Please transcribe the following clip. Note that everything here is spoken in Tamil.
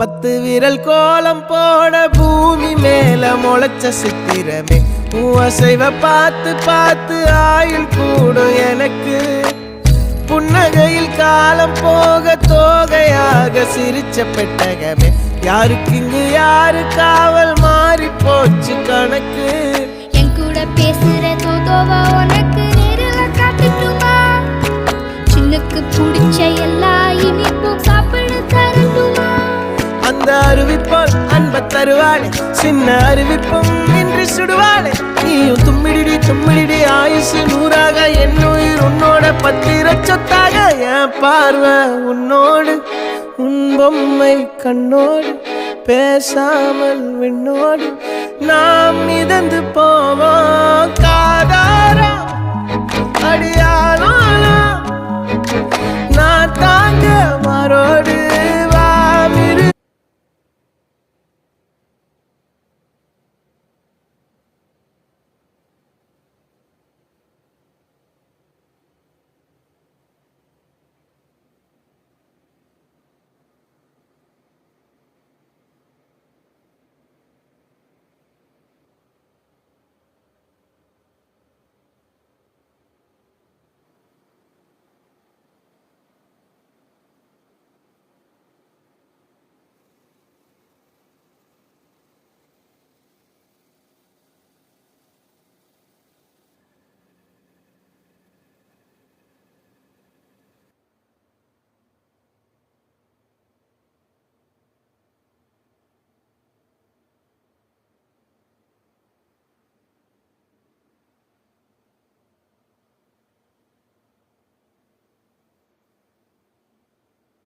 10 விரல் கோலம் போட பூமி மேல முளைச்ச சித்திரமே அசைவ பார்த்து பார்த்து ஆயுள் கூடும் எனக்கு புன்னகையில் காலம் போக தோகையாக சிரிச்ச பெட்டகமே யாருக்கு இங்கு யாரு காவல் மாறி போச்சு கணக்கு என் கூட பேசுற தோதோவா உனக்கு நேரில் காட்டுட்டுமா சின்னுக்கு பிடிச்ச எல்லா இனிப்பும் சாப்பிட தரட்டுமா அந்த அறிவிப்பால் அன்ப தருவாளே சின்ன அறிவிப்பும் இன்றி சுடுவாளே நீயும் தும்மிடி தும்மிடி ஆயுசு 100ஆக என் உயிர் உன்னோட 10 சொத்தாக என் பார்வை உன்னோடு உன் பொம்மை கண்ணோடு பேசாமல் விண்ணோடு நாம் மிதந்து போவோம் காதாரா அடியாளோ நான் தாங்க மாறோடு